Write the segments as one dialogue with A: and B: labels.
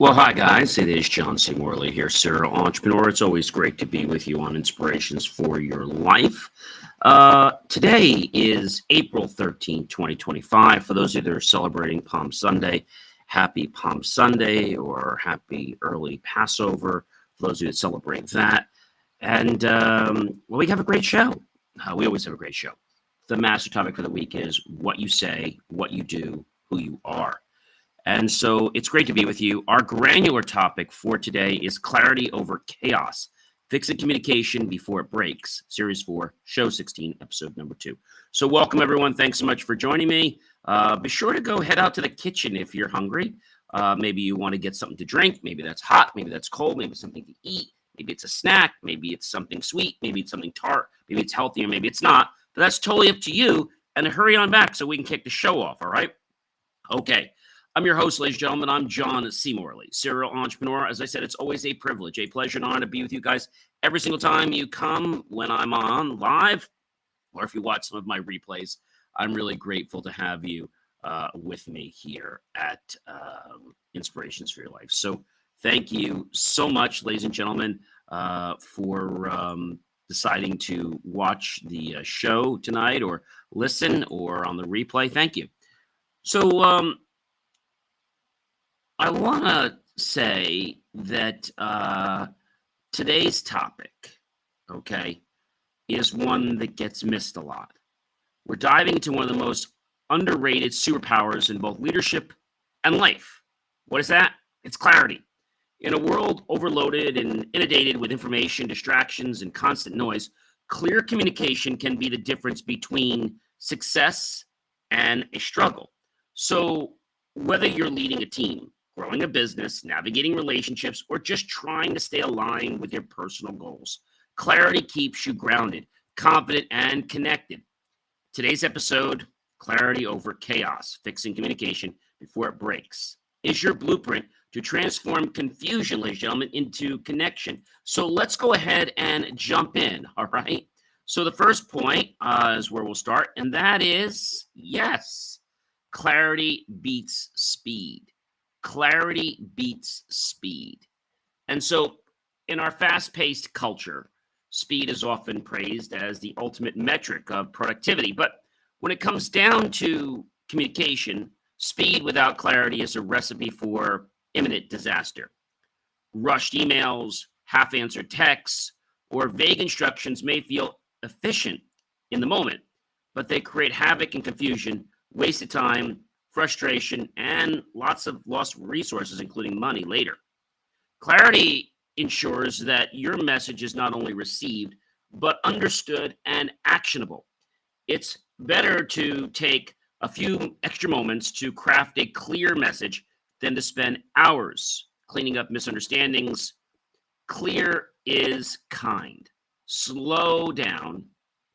A: Well, hi, guys. It is John C. Morley here, serial entrepreneur. It's always great to be with you on Inspirations for Your Life. Today is April 13, 2025. For those of you that are celebrating Palm Sunday, happy Palm Sunday or happy early Passover. For those of you that celebrate that. And, we have a great show. We always have a great show. The master topic for the week is what you say, what you do, who you are. And so it's great to be with you. Our granular topic for today is clarity over chaos, fixing communication before it breaks, Series 4, Show 16, Episode number 2. So welcome, everyone. Thanks so much for joining me. Be sure to go head out to the kitchen if you're hungry. Maybe you want to get something to drink. Maybe that's hot. Maybe that's cold. Maybe it's something to eat. Maybe it's a snack. Maybe it's something sweet. Maybe it's something tart. Maybe it's healthy or maybe it's not. But that's totally up to you. And hurry on back so we can kick the show off, all right? Okay. I'm your host, ladies and gentlemen. I'm John C. Morley, serial entrepreneur. As I said, it's always a privilege, a pleasure, and honor to be with you guys every single time you come when I'm on live, or if you watch some of my replays. I'm really grateful to have you with me here at Inspirations for Your Life. So thank you so much, ladies and gentlemen, for deciding to watch the show tonight or listen or on the replay. Thank you. So, I want to say that today's topic, okay, is one that gets missed a lot. We're diving into one of the most underrated superpowers in both leadership and life. What is that? It's clarity. In a world overloaded and inundated with information, distractions, and constant noise, clear communication can be the difference between success and a struggle. So whether you're leading a team, growing a business, navigating relationships, or just trying to stay aligned with your personal goals, clarity keeps you grounded, confident, and connected. Today's episode, clarity over chaos, fixing communication before it breaks, is your blueprint to transform confusion, ladies and gentlemen, into connection. So let's go ahead and jump in, all right? So the first point is where we'll start, and that is, yes, clarity beats speed. Clarity beats speed. And so in our fast-paced culture, speed is often praised as the ultimate metric of productivity. But when it comes down to communication, speed without clarity is a recipe for imminent disaster. Rushed emails, half-answered texts, or vague instructions may feel efficient in the moment, but they create havoc and confusion, wasted time, frustration, and lots of lost resources, including money later. Clarity ensures that your message is not only received, but understood and actionable. It's better to take a few extra moments to craft a clear message than to spend hours cleaning up misunderstandings. Clear is kind. Slow down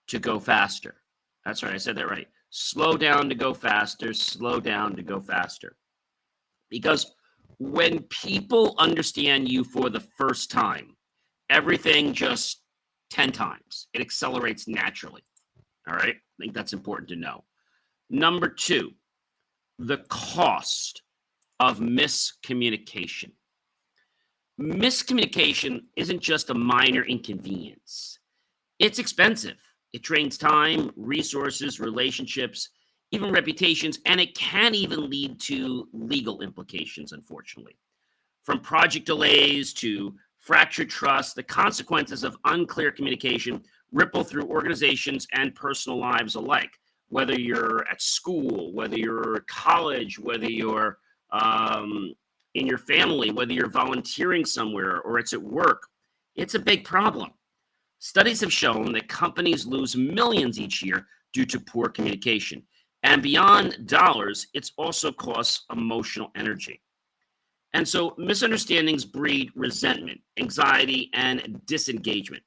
A: to go faster. That's right, I said that right. Slow down to go faster, slow down to go faster. Because when people understand you for the first time, everything just 10 times. It accelerates naturally. All right? I think that's important to know. Number 2, the cost of miscommunication. Miscommunication isn't just a minor inconvenience. It's expensive. It drains time, resources, relationships, even reputations, and it can even lead to legal implications, unfortunately. From project delays to fractured trust, the consequences of unclear communication ripple through organizations and personal lives alike. Whether you're at school, whether you're at college, whether you're in your family, whether you're volunteering somewhere or it's at work, it's a big problem. Studies have shown that companies lose millions each year due to poor communication. And beyond dollars, it also costs emotional energy. And so misunderstandings breed resentment, anxiety, and disengagement.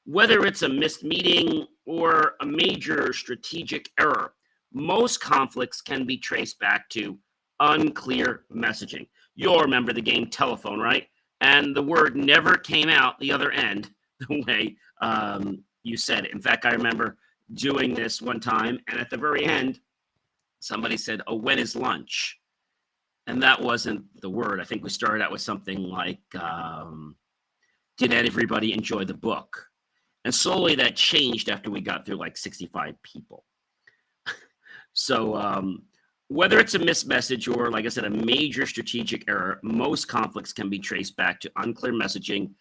A: Whether it's a missed meeting or a major strategic error, most conflicts can be traced back to unclear messaging. You'll remember the game telephone, right? And the word never came out the other end the way you said it. In fact, I remember doing this one time, and at the very end, somebody said, "Oh, when is lunch?" And that wasn't the word. I think we started out with something like, did everybody enjoy the book? And slowly that changed after we got through like 65 people. So whether it's a missed message or, like I said, a major strategic error, most conflicts can be traced back to unclear messaging.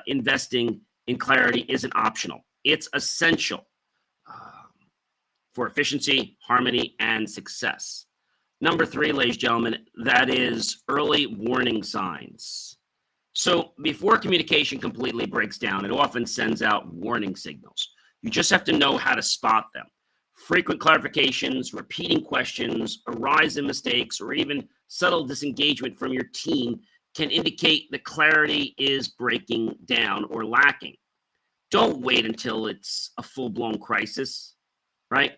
A: Investing in clarity isn't optional. It's essential for efficiency, harmony, and success. Number 3, ladies and gentlemen, that is early warning signs. So before communication completely breaks down, it often sends out warning signals. You just have to know how to spot them. Frequent clarifications, repeating questions, a rise in mistakes, or even subtle disengagement from your team can indicate the clarity is breaking down or lacking. Don't wait until it's a full-blown crisis, right?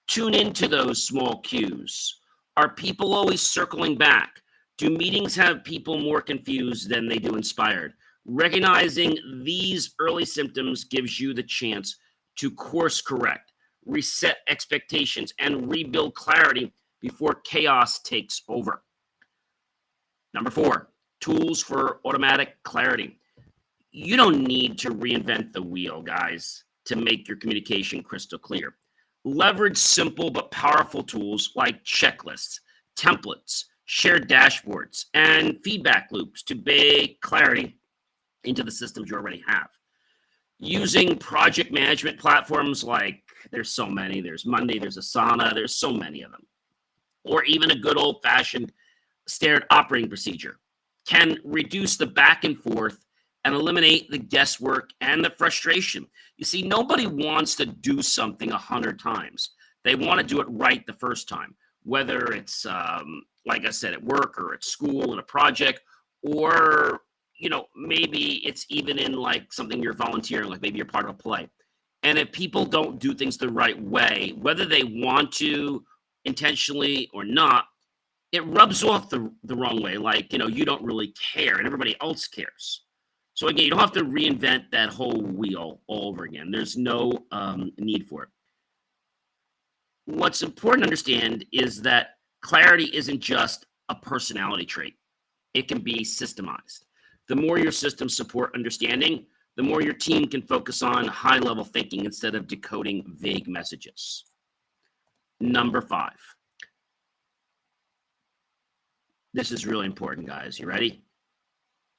A: Tune into those small cues. Are people always circling back? Do meetings have people more confused than they do inspired? Recognizing these early symptoms gives you the chance to course correct, reset expectations, and rebuild clarity before chaos takes over. Number 4, tools for automatic clarity. You don't need to reinvent the wheel, guys, to make your communication crystal clear. Leverage simple but powerful tools like checklists, templates, shared dashboards, and feedback loops to bake clarity into the systems you already have. Using project management platforms like, there's so many, there's Monday, there's Asana, there's so many of them, or even a good old-fashioned standard operating procedure can reduce the back and forth and eliminate the guesswork and the frustration. You see, nobody wants to do something 100 times. They want to do it right the first time, whether it's, like I said, at work or at school in a project, or, maybe it's even in like something you're volunteering, like maybe you're part of a play. And if people don't do things the right way, whether they want to intentionally or not, it rubs off the wrong way. Like, you don't really care and everybody else cares. So again, you don't have to reinvent that whole wheel all over again. There's no need for it. What's important to understand is that clarity isn't just a personality trait. It can be systemized. The more your systems support understanding, the more your team can focus on high-level thinking instead of decoding vague messages. Number 5. This is really important, guys. You ready?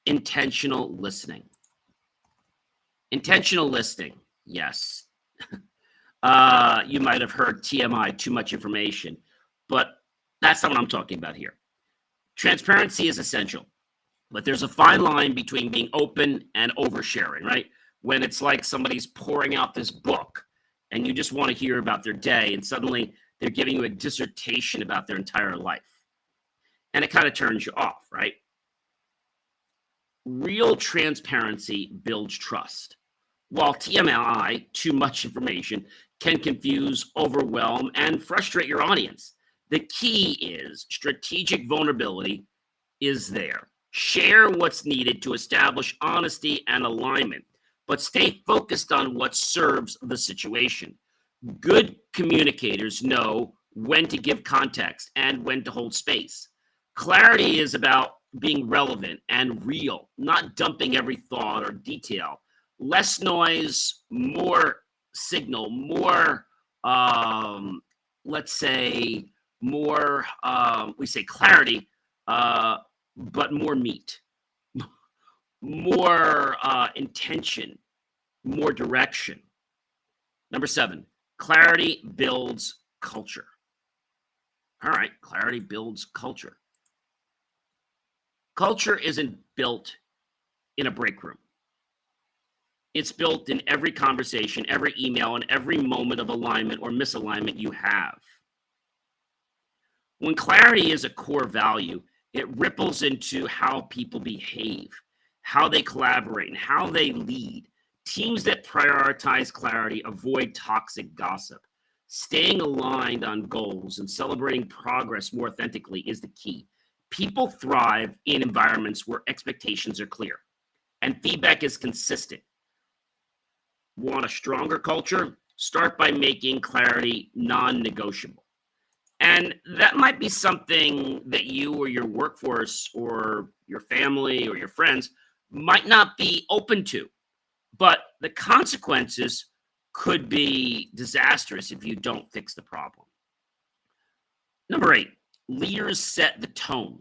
A: Intentional listening. Intentional listening, yes. You might have heard TMI, too much information, but that's not what I'm talking about here. Transparency is essential, but there's a fine line between being open and oversharing, right? When it's like somebody's pouring out this book and you just want to hear about their day, and suddenly they're giving you a dissertation about their entire life. And it kind of turns you off, right? Real transparency builds trust. While TMI, too much information, can confuse, overwhelm, and frustrate your audience, the key is strategic vulnerability is there. Share what's needed to establish honesty and alignment, but stay focused on what serves the situation. Good communicators know when to give context and when to hold space. Clarity is about being relevant and real, not dumping every thought or detail. Less noise, more signal, more, let's say, more, we say clarity, but more meat, more intention, more direction. Number 7, clarity builds culture. All right, clarity builds culture. Culture isn't built in a break room. It's built in every conversation, every email, and every moment of alignment or misalignment you have. When clarity is a core value, it ripples into how people behave, how they collaborate, and how they lead. Teams that prioritize clarity avoid toxic gossip. Staying aligned on goals and celebrating progress more authentically is the key. People thrive in environments where expectations are clear and feedback is consistent. Want a stronger culture? Start by making clarity non-negotiable. And that might be something that you or your workforce or your family or your friends might not be open to, but the consequences could be disastrous if you don't fix the problem. Number 8, leaders set the tone.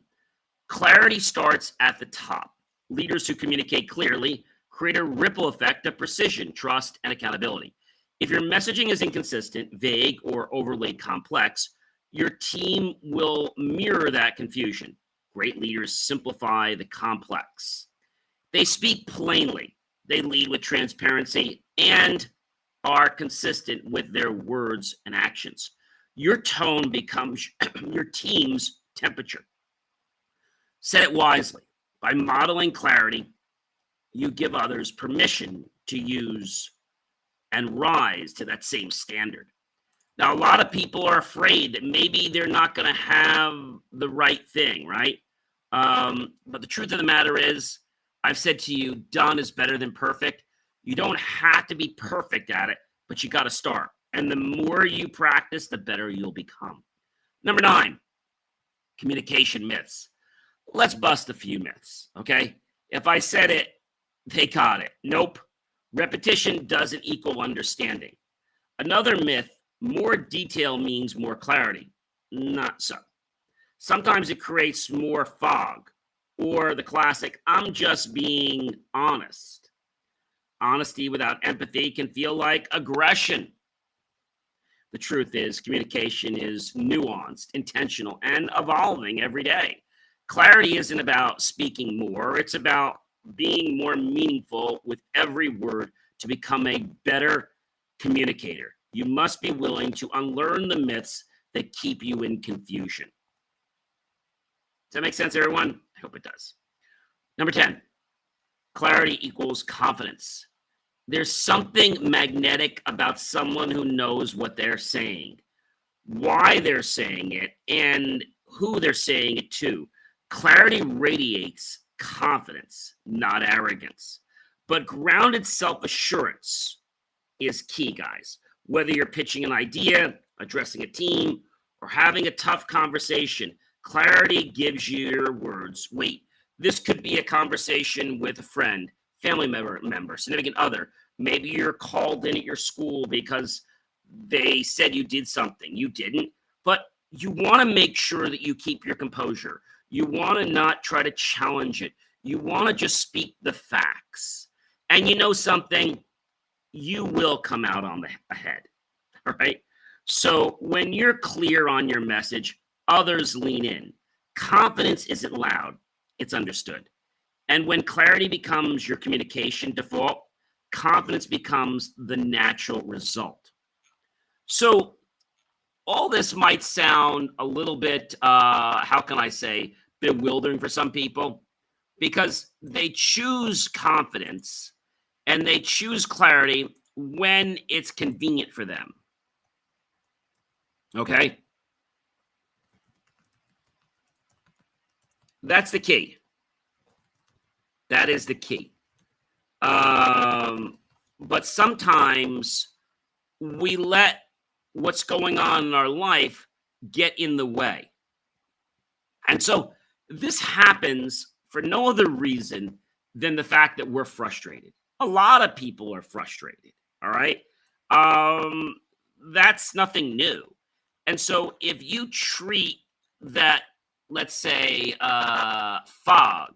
A: Clarity starts at the top. Leaders who communicate clearly create a ripple effect of precision, trust, and accountability. If your messaging is inconsistent, vague, or overly complex, your team will mirror that confusion. Great leaders simplify the complex. They speak plainly, they lead with transparency, and are consistent with their words and actions. Your tone becomes your team's temperature. Set it wisely. By modeling clarity, you give others permission to use and rise to that same standard. Now, a lot of people are afraid that maybe they're not going to have the right thing, right? But the truth of the matter is, I've said to you, done is better than perfect. You don't have to be perfect at it, but you got to start. And the more you practice, the better you'll become. Number 9, communication myths. Let's bust a few myths, okay? If I said it, they got it. Nope. Repetition doesn't equal understanding. Another myth, more detail means more clarity. Not so. Sometimes it creates more fog. Or the classic, I'm just being honest. Honesty without empathy can feel like aggression. The truth is, communication is nuanced, intentional, and evolving every day. Clarity isn't about speaking more. It's about being more meaningful with every word to become a better communicator. You must be willing to unlearn the myths that keep you in confusion. Does that make sense, everyone? I hope it does. Number 10, clarity equals confidence. There's something magnetic about someone who knows what they're saying, why they're saying it, and who they're saying it to. Clarity radiates confidence, not arrogance. But grounded self-assurance is key, guys. Whether you're pitching an idea, addressing a team, or having a tough conversation, clarity gives you your words weight. This could be a conversation with a friend, family member, significant other. Maybe you're called in at your school because they said you did something. You didn't, but you want to make sure that you keep your composure. You want to not try to challenge it. You want to just speak the facts. And you know something? You will come out on the ahead, all right? So when you're clear on your message, others lean in. Confidence isn't loud, it's understood. And when clarity becomes your communication default, confidence becomes the natural result. So all this might sound a little bit, how can I say, bewildering for some people, because they choose confidence and they choose clarity when it's convenient for them. Okay? That's the key. That is the key. But sometimes we let what's going on in our life get in the way. And so this happens for no other reason than the fact that we're frustrated. A lot of people are frustrated, all right? That's nothing new. And so if you treat that, let's say, fog,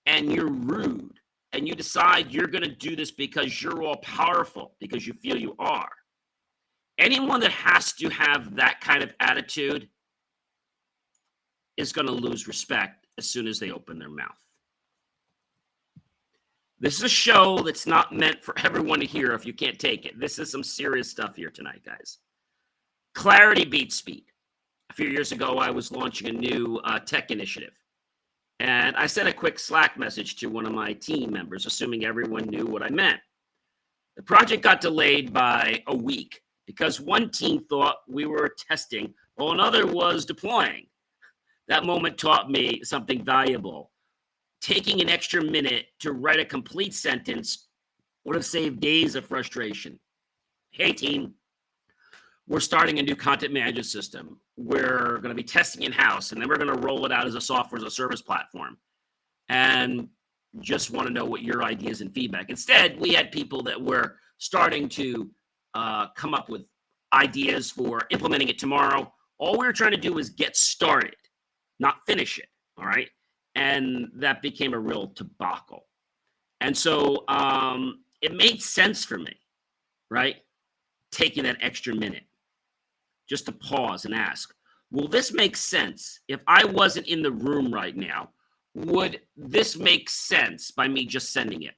A: and you're rude, and you decide you're going to do this because you're all powerful, because you feel you are, anyone that has to have that kind of attitude is going to lose respect as soon as they open their mouth. This is a show that's not meant for everyone to hear if you can't take it. This is some serious stuff here tonight, guys. Clarity beats speed. A few years ago, I was launching a new tech initiative. And I sent a quick Slack message to one of my team members, assuming everyone knew what I meant. The project got delayed by a week because one team thought we were testing while another was deploying. That moment taught me something valuable. Taking an extra minute to write a complete sentence would have saved days of frustration. Hey, team, we're starting a new content management system. We're going to be testing in-house, and then we're going to roll it out as a software as a service platform. And just want to know what your ideas and feedback. Instead, we had people that were starting to come up with ideas for implementing it tomorrow. All we were trying to do was get started, not finish it. All right. And that became a real debacle. And so it made sense for me, right? Taking that extra minute just to pause and ask, will this make sense? If I wasn't in the room right now, would this make sense by me just sending it?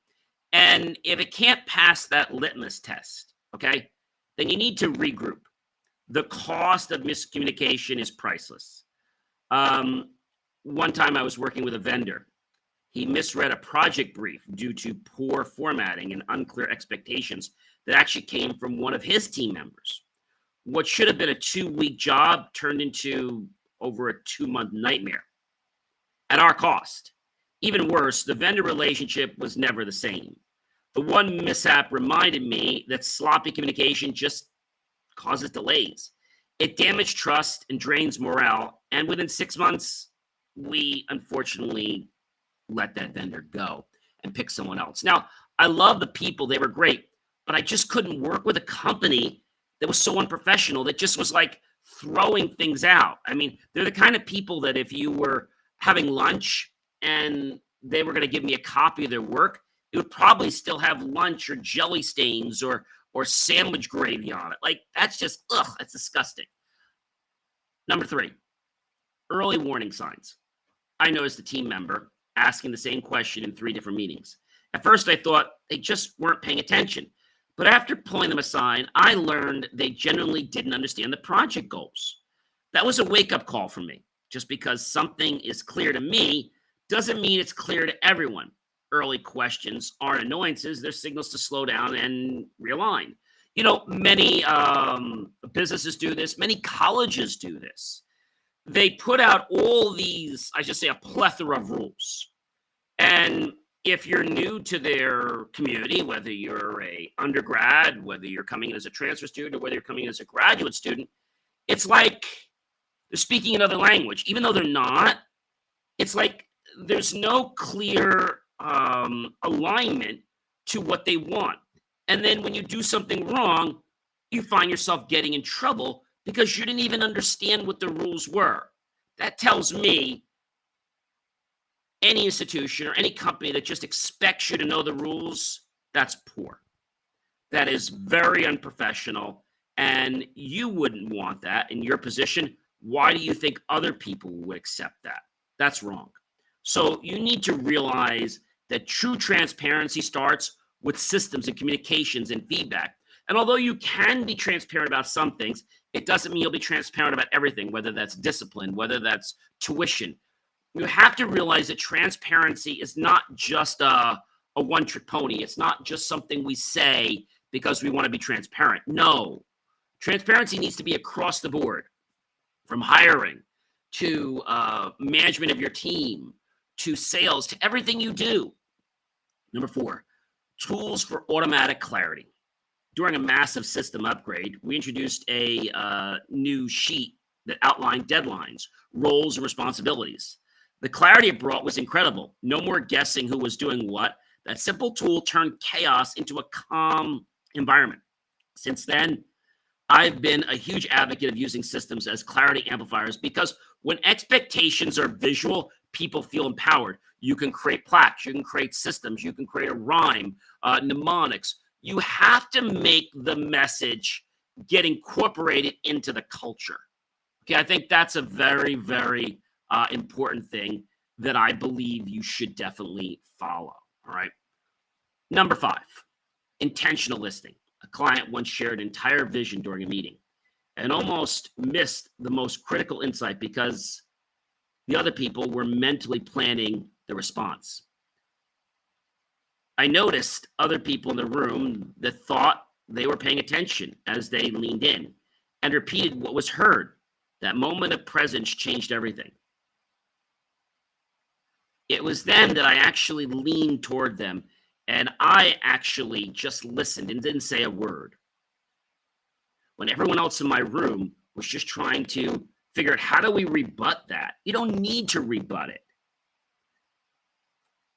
A: And if it can't pass that litmus test, okay, then you need to regroup. The cost of miscommunication is priceless. One time I was working with a vendor. He misread a project brief due to poor formatting and unclear expectations that actually came from one of his team members. What should have been a 2-week job turned into over a 2-month nightmare at our cost. Even worse, the vendor relationship was never the same. The one mishap reminded me that sloppy communication just causes delays. It damaged trust and drains morale. And within 6 months, we unfortunately let that vendor go and pick someone else. Now, I love the people. They were great, but I just couldn't work with a company that was so unprofessional, that just was like throwing things out. I mean, they're the kind of people that if you were having lunch and they were going to give me a copy of their work, it would probably still have lunch or jelly stains or sandwich gravy on it. Like, that's just, that's disgusting. Number 3, early warning signs. I noticed a team member asking the same question in 3 different meetings. At first, I thought they just weren't paying attention. But after pulling them aside, I learned they genuinely didn't understand the project goals. That was a wake-up call for me. Just because something is clear to me doesn't mean it's clear to everyone. Early questions aren't annoyances. They're signals to slow down and realign. You know, many businesses do this. Many colleges do this. They put out all these, I should say, a plethora of rules. And if you're new to their community, whether you're a undergrad, whether you're coming in as a transfer student, or whether you're coming in as a graduate student, it's like they're speaking another language. Even though they're not, it's like there's no clear alignment to what they want. And then when you do something wrong, you find yourself getting in trouble because you didn't even understand what the rules were. That tells me any institution or any company that just expects you to know the rules, that's poor. That is very unprofessional, and you wouldn't want that in your position. Why do you think other people would accept that? That's wrong. So you need to realize that true transparency starts with systems and communications and feedback. And although you can be transparent about some things, it doesn't mean you'll be transparent about everything, whether that's discipline, whether that's tuition. You have to realize that transparency is not just a one-trick pony. It's not just something we say because we want to be transparent. No. Transparency needs to be across the board, from hiring to management of your team to sales to everything you do. Number 4, tools for automatic clarity. During a massive system upgrade, we introduced a new sheet that outlined deadlines, roles, and responsibilities. The clarity it brought was incredible. No more guessing who was doing what. That simple tool turned chaos into a calm environment. Since then, I've been a huge advocate of using systems as clarity amplifiers because when expectations are visual, people feel empowered. You can create plaques, you can create systems, you can create a rhyme, mnemonics. You have to make the message get incorporated into the culture. Okay, I think that's a very, very important thing that I believe you should definitely follow. All right. Number 5, intentional listening. A client once shared an entire vision during a meeting and almost missed the most critical insight because the other people were mentally planning the response. I noticed other people in the room that thought they were paying attention as they leaned in and repeated what was heard. That moment of presence changed everything. It was then that I actually leaned toward them and I actually just listened and didn't say a word. when everyone else in my room was just trying to figure out, how do we rebut that? You don't need to rebut it.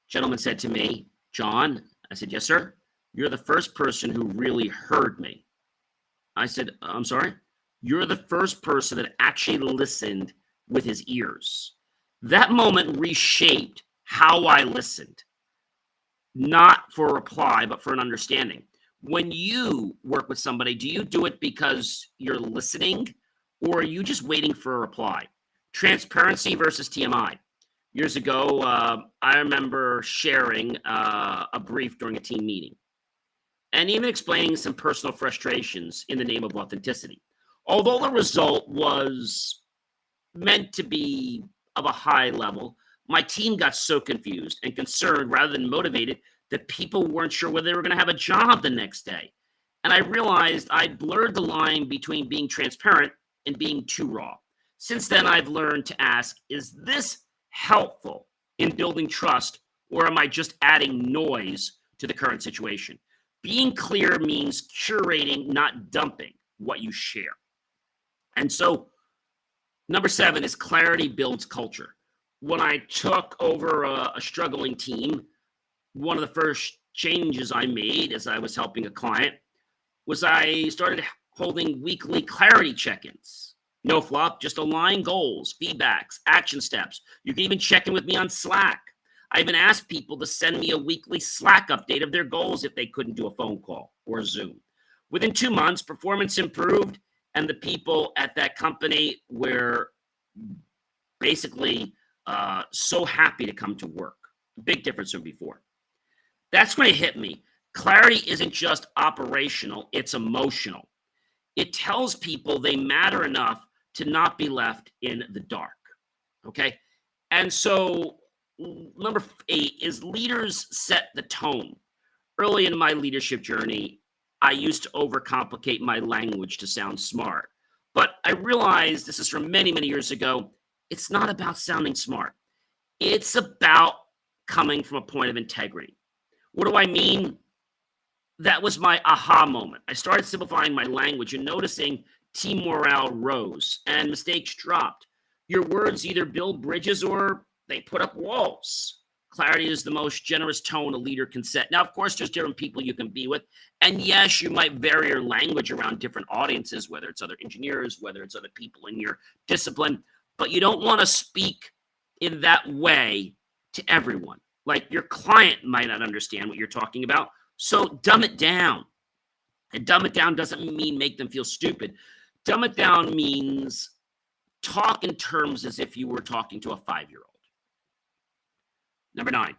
A: Gentleman said to me, John, I said, yes, sir. You're the first person who really heard me. I said, I'm sorry? You're the first person that actually listened with his ears. That moment reshaped how I listened, not for a reply, but for an understanding. When you work with somebody, do you do it because you're listening, or are you just waiting for a reply? Transparency versus TMI. Years ago, I remember sharing a brief during a team meeting and even explaining some personal frustrations in the name of authenticity. Although the result was meant to be of a high level, my team got so confused and concerned rather than motivated that people weren't sure whether they were going to have a job the next day. And I realized I blurred the line between being transparent and being too raw. Since then, I've learned to ask, is this helpful in building trust, or am I just adding noise to the current situation? Being clear means curating, not dumping what you share. And so, number 7 is clarity builds culture. When I took over a struggling team, one of the first changes I made as I was helping a client was I started holding weekly clarity check-ins. No fluff, just align goals, feedbacks, action steps. You can even check in with me on Slack. I even asked people to send me a weekly Slack update of their goals if they couldn't do a phone call or Zoom. Within 2 months, performance improved, and the people at that company were basically so happy to come to work. Big difference from before. That's when it hit me. Clarity isn't just operational, it's emotional. It tells people they matter enough to not be left in the dark. Okay? And so, number 8 is leaders set the tone. Early in my leadership journey, I used to overcomplicate my language to sound smart. But I realized, this is from many, many years ago, it's not about sounding smart. It's about coming from a point of integrity. What do I mean? That was my aha moment. I started simplifying my language and noticing team morale rose and mistakes dropped. Your words either build bridges or they put up walls. Clarity is the most generous tone a leader can set. Now, of course, there's different people you can be with. And yes, you might vary your language around different audiences, whether it's other engineers, whether it's other people in your discipline. But you don't want to speak in that way to everyone. Like, your client might not understand what you're talking about. So dumb it down. And dumb it down doesn't mean make them feel stupid. Dumb it down means talk in terms as if you were talking to a 5-year-old. Number 9,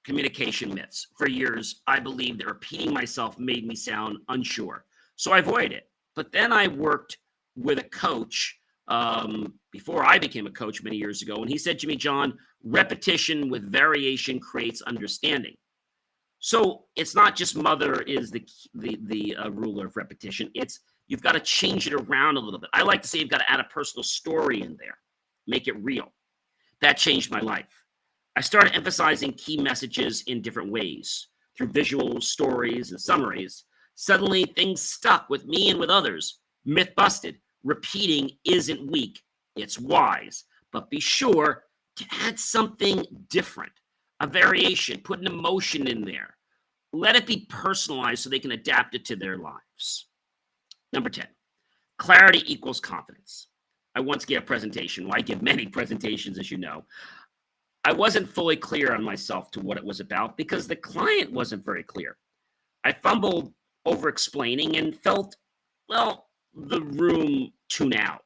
A: communication myths. For years, I believed that repeating myself made me sound unsure. So I avoided it. But then I worked with a coach before I became a coach many years ago. And he said to me, John, repetition with variation creates understanding. So it's not just mother is the ruler of repetition. It's you've got to change it around a little bit. I like to say you've got to add a personal story in there, make it real. That changed my life. I started emphasizing key messages in different ways through visual stories and summaries. Suddenly, things stuck with me and with others. Myth busted. Repeating isn't weak, it's wise. But be sure to add something different, a variation, put an emotion in there. Let it be personalized so they can adapt it to their lives. Number 10, clarity equals confidence. I once gave a presentation. Well, I give many presentations, as you know. I wasn't fully clear on myself to what it was about because the client wasn't very clear. I fumbled over explaining and felt, well, the room tune out.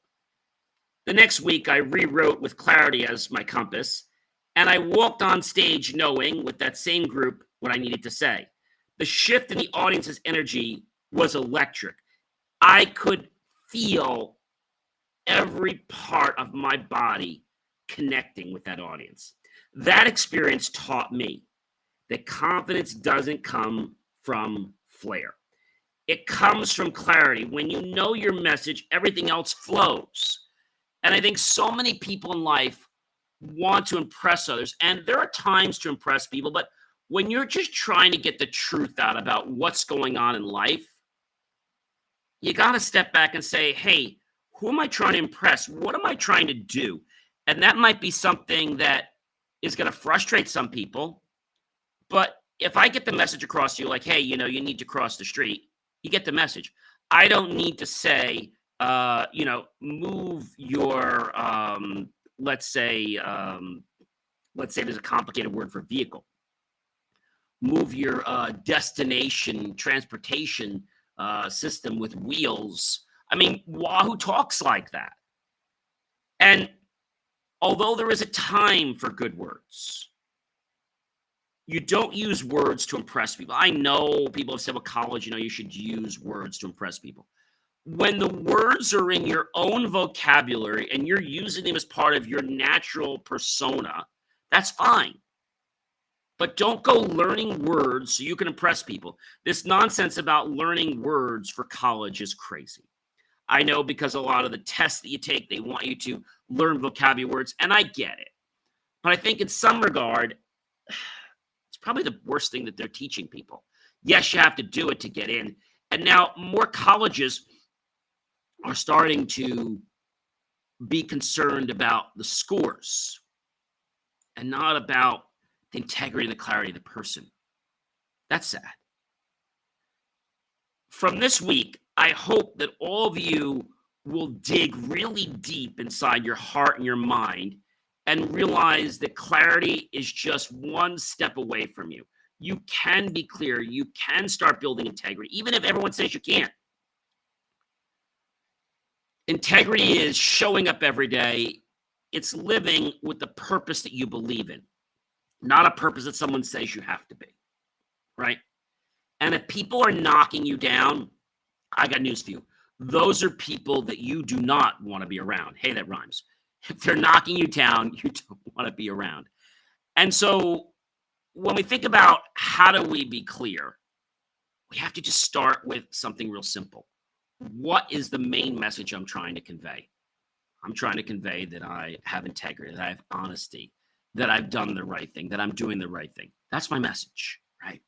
A: The next week, I rewrote with clarity as my compass, and I walked on stage knowing, with that same group, what I needed to say. The shift in the audience's energy was electric. I could feel every part of my body connecting with that audience. That experience taught me that confidence doesn't come from flair. It comes from clarity. When you know your message, everything else flows. And I think so many people in life want to impress others. And there are times to impress people, but when you're just trying to get the truth out about what's going on in life, you got to step back and say, hey, who am I trying to impress? What am I trying to do? And that might be something that is going to frustrate some people. But if I get the message across to you, like, hey, you need to cross the street, you get the message. I don't need to say, move your, let's say there's a complicated word for vehicle. Move your destination transportation system with wheels. I mean, Wahoo talks like that. And although there is a time for good words, you don't use words to impress people. I know people have said with college, you should use words to impress people. When the words are in your own vocabulary and you're using them as part of your natural persona, that's fine. But don't go learning words so you can impress people. This nonsense about learning words for college is crazy. I know, because a lot of the tests that you take, they want you to learn vocabulary words, and I get it. But I think in some regard, it's probably the worst thing that they're teaching people. Yes, you have to do it to get in. And now more colleges are starting to be concerned about the scores and not about the integrity and the clarity of the person. That's sad. From this week, I hope that all of you will dig really deep inside your heart and your mind and realize that clarity is just one step away from you. You can be clear. You can start building integrity, even if everyone says you can't. Integrity is showing up every day. It's living with the purpose that you believe in, not a purpose that someone says you have to be, right? And if people are knocking you down, I got news for you. Those are people that you do not want to be around. Hey, that rhymes. If they're knocking you down, you don't want to be around. And so when we think about how do we be clear, we have to just start with something real simple. What is the main message I'm trying to convey? I'm trying to convey that I have integrity, that I have honesty, that I've done the right thing, that I'm doing the right thing. That's my message, right?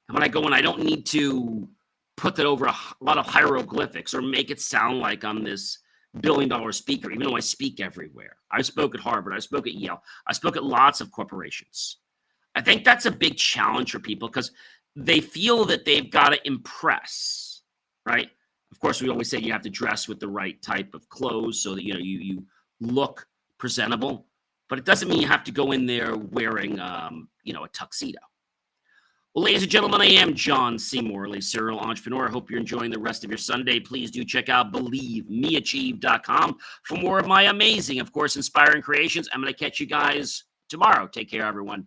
A: And when I go in, I don't need to put that over a lot of hieroglyphics or make it sound like I'm this billion-dollar speaker, even though I speak everywhere. I spoke at Harvard. I spoke at Yale. I spoke at lots of corporations. I think that's a big challenge for people because they feel that they've got to impress, right? Of course, we always say you have to dress with the right type of clothes so that you look presentable, but it doesn't mean you have to go in there wearing a tuxedo. Well, ladies and gentlemen, I am John C. Morley, serial entrepreneur. I hope you're enjoying the rest of your Sunday. Please do check out BelieveMeAchieve.com for more of my amazing, of course, inspiring creations. I'm going to catch you guys tomorrow. Take care, everyone.